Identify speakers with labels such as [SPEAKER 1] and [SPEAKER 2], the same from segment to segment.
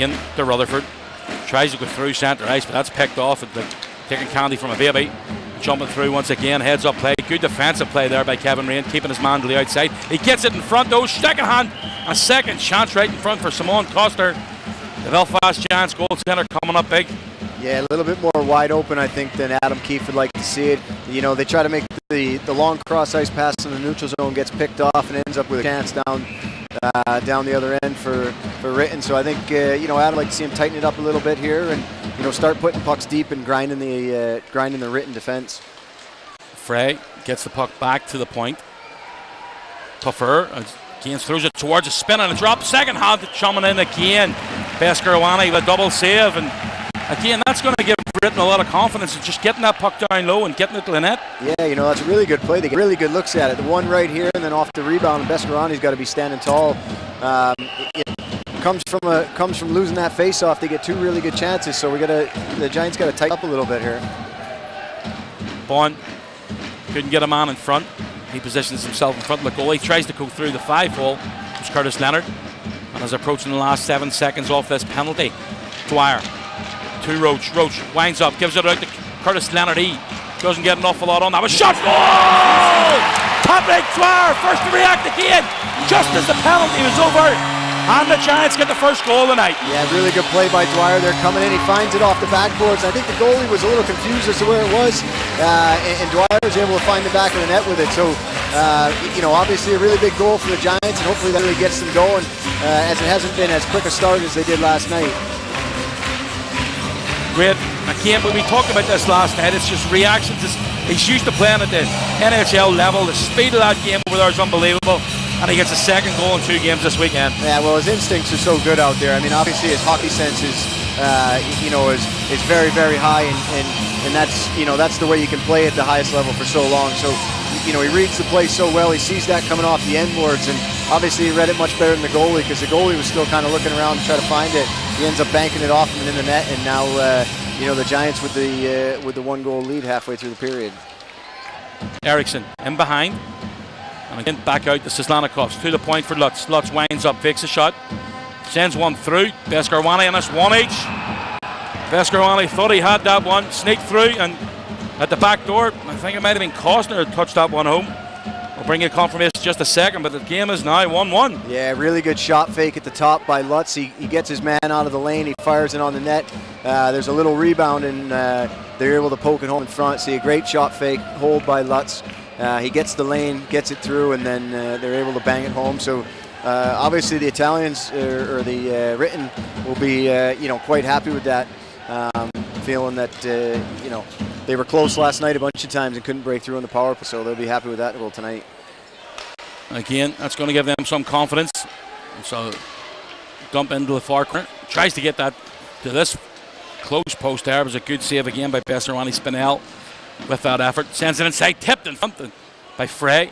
[SPEAKER 1] Rain to Rutherford. Tries to go through centre ice, but that's picked off. It's like taking candy from a baby. Jumping through once again, heads up play. Good defensive play there by Kevin Rain, keeping his man to the outside. He gets it in front though, second hand. A second chance right in front for Simone Coster. The Belfast Giants goal centre coming up big.
[SPEAKER 2] Yeah, a little bit more wide open, I think, than Adam Keefe would like to see it. You know, they try to make the long cross-ice pass in the neutral zone, gets picked off and ends up with a chance down the other end for Ritten. So I think, you know, I'd like to see him tighten it up a little bit here and, you know, start putting pucks deep and grinding the Ritten defense.
[SPEAKER 1] Frey gets the puck back to the point. Tougher, again throws it towards a spin and a drop. Second hand coming in again. Beskarwani with a double save, and again that's going to give Ritten a lot of confidence in just getting that puck down low and getting it to the net.
[SPEAKER 2] Yeah, you know, that's a really good play. They get really good looks at it. The one right here and then off the rebound, and Beskarwani's got to be standing tall. It comes from losing that face-off. They get two really good chances, so the Giants got to tighten up a little bit here.
[SPEAKER 1] Bond couldn't get a man in front. He positions himself in front of the goal. He tries to go through the 5-hole. It's Curtis Leonard, and is approaching the last 7 seconds off this penalty. Dwyer to Roach. Roach winds up, gives it out to Curtis Leonard. He doesn't get an awful lot on that. Was shot. Goal! Patrick Dwyer first to react again, just as the penalty was over. And the Giants get the first goal tonight.
[SPEAKER 2] Yeah, really good play by Dwyer. They're coming in. He finds it off the backboards. I think the goalie was a little confused as to where it was, and Dwyer was able to find the back of the net with it. So, you know, obviously a really big goal for the Giants, and hopefully that really gets them going, as it hasn't been as quick a start as they did last night.
[SPEAKER 1] Great. Again, when we talked about this last night, it's just reactions. He's used to playing at the NHL level. The speed of that game over there is unbelievable. And he gets a second goal in 2 games this weekend.
[SPEAKER 2] Yeah, well, his instincts are so good out there. I mean, obviously his hockey sense is, you know, is very, very high, and that's, you know, that's the way you can play at the highest level for so long. So, you know, he reads the play so well. He sees that coming off the end boards, and obviously he read it much better than the goalie, because the goalie was still kind of looking around to try to find it. He ends up banking it off and in the net, and now, you know, the Giants with the 1-goal lead halfway through the period.
[SPEAKER 1] Eriksson in behind. And again, back out to Sislanikoffs, to the point for Lutz. Lutz winds up, fakes a shot, sends one through. Beskarwani, and it's one each. Beskarwani thought he had that one, sneaked through, and at the back door, I think it might have been Costner who touched that one home. We'll bring you confirmation in just a second, but the game is now 1-1.
[SPEAKER 2] Yeah, really good shot fake at the top by Lutz. He gets his man out of the lane, he fires it on the net. There's a little rebound, and they're able to poke it home in front. See a great shot fake, hold by Lutz. He gets the lane, gets it through, and then they're able to bang it home. So obviously the Italians or the Ritten will be you know, quite happy with that, feeling that you know, they were close last night a bunch of times and couldn't break through on the power play, so they'll be happy with that goal tonight.
[SPEAKER 1] Again, that's going to give them some confidence. So dump into the far corner, tries to get that to this close post there. It was a good save again by Beskarwani. Spinell with that effort, sends it inside, tipped in front by Frey.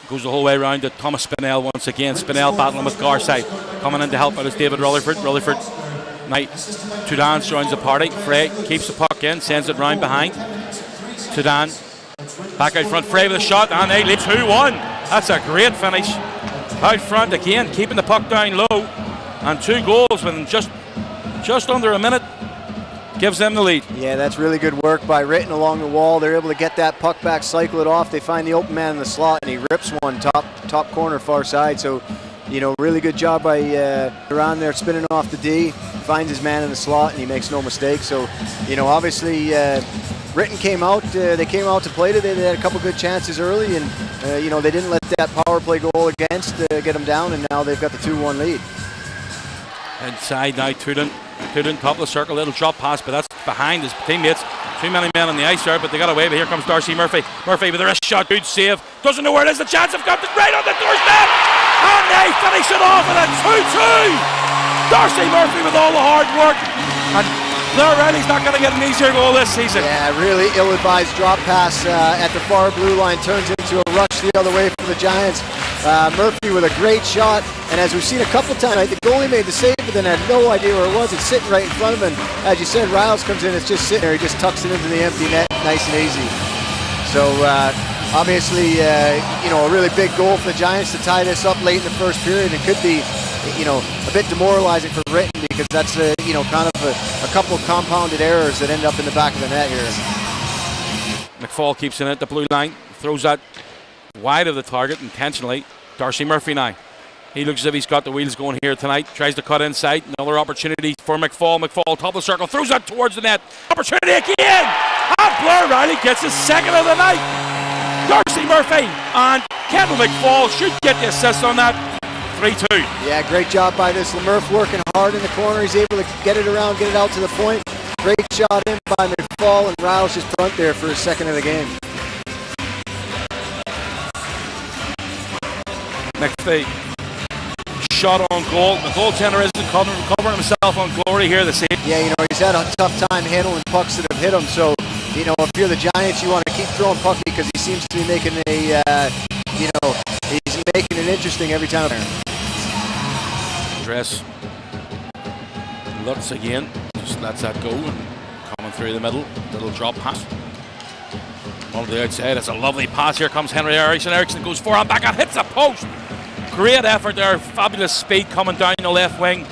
[SPEAKER 1] Goes the whole way around to Thomas Spinell once again. Spinell battling with Garside. Coming in to help out is David Rutherford. Rutherford, Knight, Tudans joins the party. Frey keeps the puck in, sends it round behind. Tudan back out front. Frey with a shot, and they lead 2-1. That's a great finish. Out front again, keeping the puck down low, and 2 goals within just under a minute. Gives them the lead. Yeah, that's really good work by Ritten along the wall. They're able to get that puck back, cycle it off. They find the open man in the slot, and he rips one top corner far side. So, you know, really good job by around there spinning off the D. Finds his man in the slot, and he makes no mistake. So, you know, obviously Ritten came out. They came out to play today. They had a couple good chances early, and you know, they didn't let that power play goal against get them down, and now they've got the 2-1 lead. Inside now, Tudor, top of the circle, little drop pass, but that's behind his teammates. Too many men on the ice there, but they got away. But here comes Darcy Murphy. Murphy with a wrist shot, good save. Doesn't know where it is. The chance have got it right on the doorstep, and they finish it off with a 2-2. Darcy Murphy with all the hard work, and Blair Riley's not going to get an easier goal this season. Yeah, really ill-advised drop pass at the far blue line turns into a rush the other way for the Giants. Murphy with a great shot, and as we've seen a couple times, the goalie made the save, but then had no idea where it was. It's sitting right in front of him. As you said, Riles comes in, it's just sitting there. He just tucks it into the empty net, nice and easy. So obviously, you know, a really big goal for the Giants to tie this up late in the first period. It could be
[SPEAKER 2] a bit demoralizing for Ritten, because that's kind of a couple of compounded errors that end up in the back of the net here.
[SPEAKER 1] McFall keeps it at the blue line, throws that wide of the target intentionally. Darcy Murphy now. He looks as if he's got the wheels going here tonight. Tries to cut inside. Another opportunity for McFall. McFall, top of the circle, throws that towards the net. Opportunity again! And Blair Riley gets his second of the night. Darcy Murphy and Kendall McFall should get the assist on that. 3-2.
[SPEAKER 2] Yeah, great job by this Lemurf, working hard in the corner. He's able to get it around, get it out to the point. Great shot in by McFall, and Riles just front there for his second of the game.
[SPEAKER 1] McPhee. Shot on goal. The goaltender isn't covering himself on glory here this evening.
[SPEAKER 2] Yeah, he's had a tough time handling pucks that have hit him. So, if you're the Giants, you want to keep throwing pucks, because he seems to be making he's making it interesting every time.
[SPEAKER 1] Dress. Lutz again. Just lets that go. And coming through the middle. Little drop pass. On the outside. It's a lovely pass. Here comes Henry Eriksson. Eriksson goes forehand back and hits a post. Great effort there, fabulous speed coming down the left wing,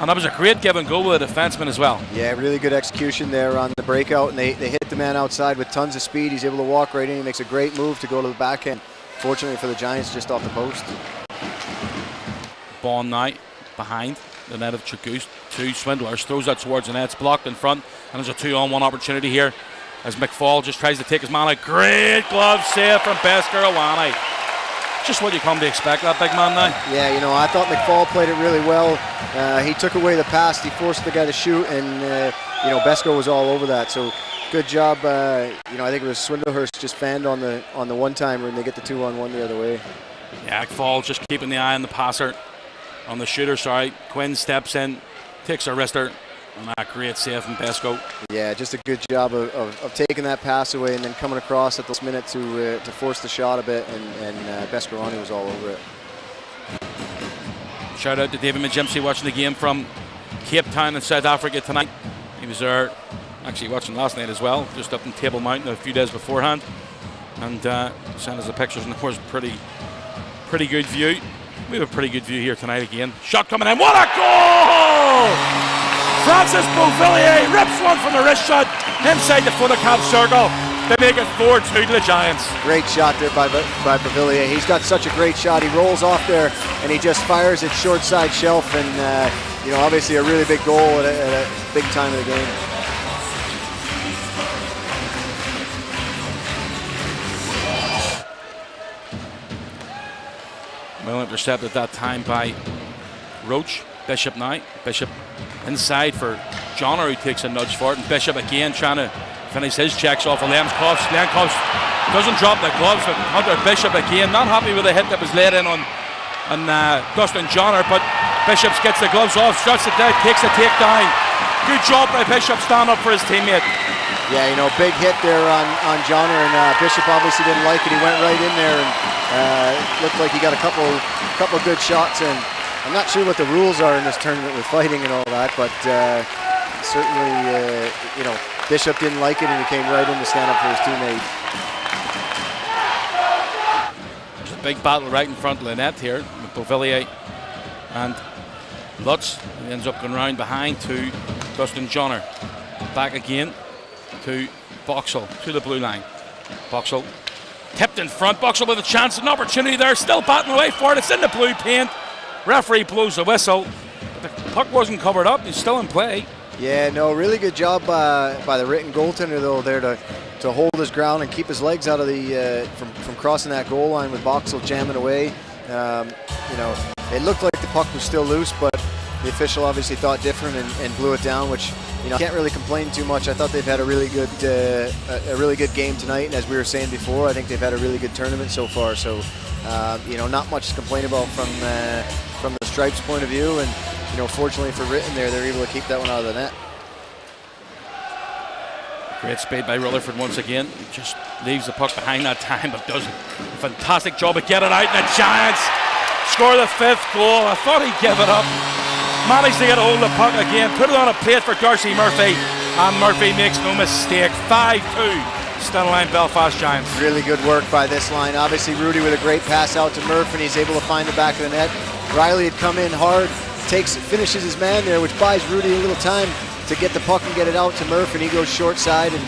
[SPEAKER 1] and that was a great give and go with a defenseman as well.
[SPEAKER 2] Yeah, really good execution there on the breakout, and they hit the man outside with tons of speed. He's able to walk right in. He makes a great move to go to the backhand. Fortunately for the Giants, just off the post.
[SPEAKER 1] Bond now behind the net of Chagust. Two Swindlers, throws that towards the net. It's blocked in front, and there's a 2-on-1 opportunity here as McFall just tries to take his man out. Great glove save from Besker Awani. Just what you come to expect, that big man now.
[SPEAKER 2] Yeah, I thought McFall played it really well. He took away the pass, he forced the guy to shoot, and Besko was all over that. So good job. I think it was Swindlehurst just fanned on the one-timer, and they get the 2-on-1 the other way.
[SPEAKER 1] Yeah, McFall just keeping the eye on the passer, on the shooter. Sorry, Quinn steps in, takes a wrister. And that great save from Besko.
[SPEAKER 2] Yeah, just a good job of taking that pass away and then coming across at this minute to force the shot a bit, and Beskorani was all over it.
[SPEAKER 1] Shout out to David Majimsey watching the game from Cape Town in South Africa tonight. He was there actually watching last night as well, just up in Table Mountain a few days beforehand, and sent us the pictures, and of course pretty good view. We have a pretty good view here tonight again. Shot coming in, what a goal! Francis Beauvillier rips one from the wrist shot inside the foot of cap circle to make it 4-2 to the Giants.
[SPEAKER 2] Great shot there by Beauvillier. He's got such a great shot. He rolls off there and he just fires it short side shelf, and obviously a really big goal at a big time of the game.
[SPEAKER 1] Well intercepted that time by Roach. Bishop now. Bishop inside for Johnner, who takes a nudge for it, and Bishop again trying to finish his checks off of Lemkos. Lemkos doesn't drop the gloves, but Hunter Bishop again not happy with the hit that was laid in on Dustin Johnner, but Bishop gets the gloves off, struts it down, takes a takedown. Good job by Bishop, stand up for his teammate.
[SPEAKER 2] Yeah, big hit there on Johnner, and Bishop obviously didn't like it. He went right in there, and looked like he got a couple good shots in. I'm not sure what the rules are in this tournament with fighting and all that, but certainly, Bishop didn't like it, and he came right in to stand up for his teammate.
[SPEAKER 1] There's a big battle right in front of the net here with Beauvillier and Lutz. He ends up going round behind to Dustin Johnner. Back again to Boxall, to the blue line. Boxall tipped in front. Boxall with a chance, an opportunity there, still batting away for it. It's in the blue paint. Referee blows the whistle, but the puck wasn't covered up. He's still in play.
[SPEAKER 2] Yeah, no, really good job by the Ritten goaltender though there to hold his ground and keep his legs out of the from crossing that goal line with Boxall jamming away. It looked like the puck was still loose, but the official obviously thought different and blew it down, which can't really complain too much. I thought they've had a really good game tonight, and as we were saying before, I think they've had a really good tournament so far. So not much to complain about from the Stripes' point of view, and fortunately for Ritten there, they're able to keep that one out of the net.
[SPEAKER 1] Great speed by Rutherford once again. He just leaves the puck behind that time, but does a fantastic job of getting it out, and the Giants score the 5th goal. I thought he'd give it up. Managed to get a hold of the puck again, put it on a plate for Darcy Murphy, and Murphy makes no mistake. 5-2. Stena line Belfast Giants.
[SPEAKER 2] Really good work by this line. Obviously, Rudy with a great pass out to Murph, and he's able to find the back of the net. Riley had come in hard, finishes his man there, which buys Rudy a little time to get the puck and get it out to Murph, and he goes short side, and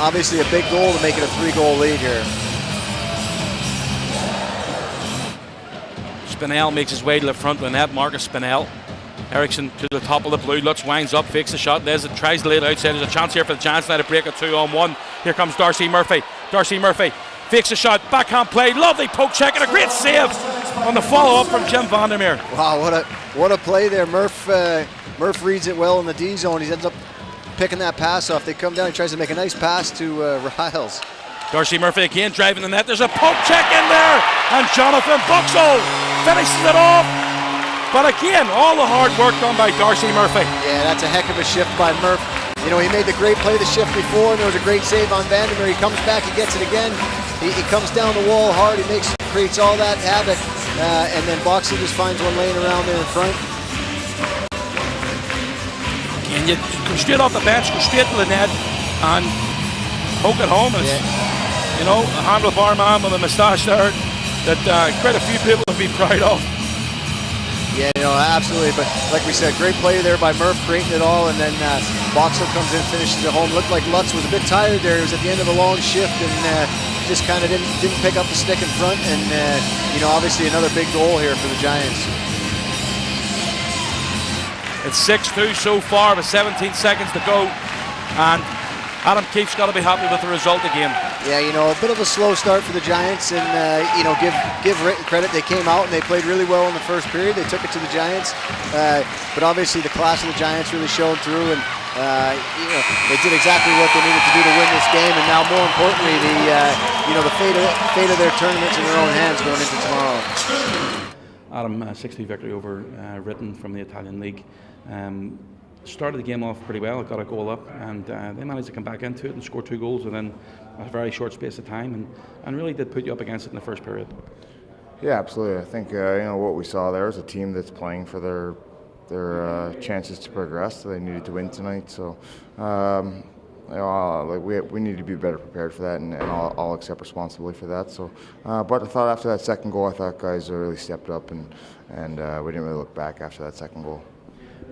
[SPEAKER 2] obviously a big goal to make it a 3-goal lead here.
[SPEAKER 1] Spinell makes his way to the front of the net. Marcus Spinell. Eriksson to the top of the blue. Lutz winds up, fakes the shot. Les tries to lay it outside. There's a chance here for the Giants now to break a 2-on-1. Here comes Darcy Murphy. Darcy Murphy fakes the shot. Backhand play. Lovely poke check and a great save on the follow-up from Jim Vandermeer.
[SPEAKER 2] Wow, what a play there. Murph reads it well in the D zone. He ends up picking that pass off. They come down. He tries to make a nice pass to Riles.
[SPEAKER 1] Darcy Murphy again driving the net. There's a poke check in there, and Jonathan Buxall finishes it off. But again, all the hard work done by Darcy Murphy.
[SPEAKER 2] Yeah, that's a heck of a shift by Murph. You know, he made the great play the shift before, and there was a great save on Vandermeer. He comes back, he gets it again. He comes down the wall hard. He creates all that havoc, and then Boxall just finds one laying around there in front.
[SPEAKER 1] Again, you come straight off the bench, go straight to the net, and poke it home. And you know, a handlebar man with a moustache there that quite a few people would be proud of.
[SPEAKER 2] Yeah, you know, absolutely. But like we said, great play there by Murph, creating it all, and then Boxall comes in, finishes it home. Looked like Lutz was a bit tired there. He was at the end of a long shift and just kind of didn't pick up the stick in front. And you know, obviously another big goal here for the Giants.
[SPEAKER 1] It's 6-2 so far with 17 seconds to go, and Adam Keefe's got to be happy with the result again.
[SPEAKER 2] Yeah, you know, a bit of a slow start for the Giants, and you know, give Ritten credit. They came out and they played really well in the first period. They took it to the Giants, but obviously the class of the Giants really showed through, and you know, they did exactly what they needed to do to win this game. And now, more importantly, you know, the fate of their tournament's in their own hands going into tomorrow.
[SPEAKER 1] Adam, 6-2 victory over Ritten from the Italian League. Started the game off pretty well. It got a goal up, and they managed to come back into it and score 2 goals within a very short space of time, and really did put you up against it in the first period.
[SPEAKER 3] Yeah, absolutely. I think you know, what we saw there is a team that's playing for their chances to progress. So they needed to win tonight. So you know, like we need to be better prepared for that, and I'll accept responsibility for that. So, but I thought after that second goal, I thought guys really stepped up, and we didn't really look back after that second goal.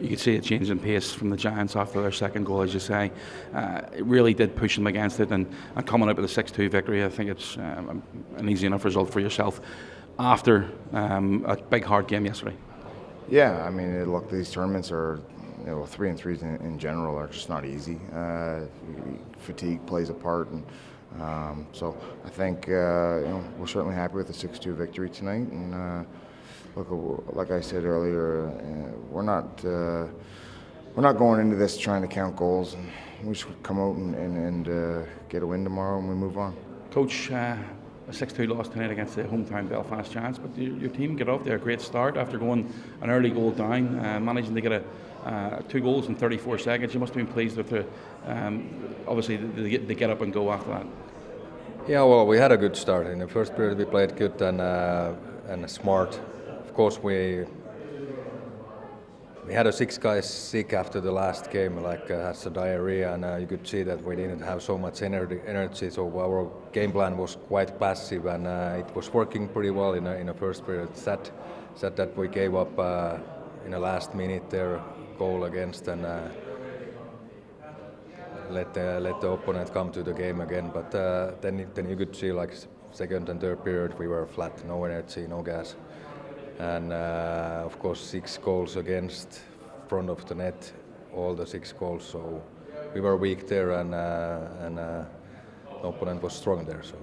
[SPEAKER 1] You could see a change in pace from the Giants after their second goal, as you say. It really did push them against it, and coming up with a 6-2 victory, I think it's an easy enough result for yourself after a big hard game yesterday.
[SPEAKER 3] Yeah, I mean, look, these tournaments are, you know, 3-3s in general are just not easy. Fatigue plays a part, and so I think you know, we're certainly happy with the 6-2 victory tonight, and. Look, like I said earlier, we're not going into this trying to count goals, and we should come out and get a win tomorrow, and we move on.
[SPEAKER 1] Coach, a 6-2 loss tonight against the hometown Belfast Giants, but your team get off there a great start after going an early goal down, managing to get 2 goals in 34 seconds. You must have been pleased with the obviously the get up and go after that.
[SPEAKER 4] Yeah, well, we had a good start in the first period. We played good and smart. Of course, we had 6 guys sick after the last game, like has a diarrhea, and you could see that we didn't have so much energy. So our game plan was quite passive, and it was working pretty well in the first period. Sad that we gave up in the last minute their goal against, and let the opponent come to the game again. But then you could see, like, second and third period we were flat, no energy, no gas. And of course 6 goals against front of the net, all the 6 goals. So we were weak there, and the opponent was strong there. So.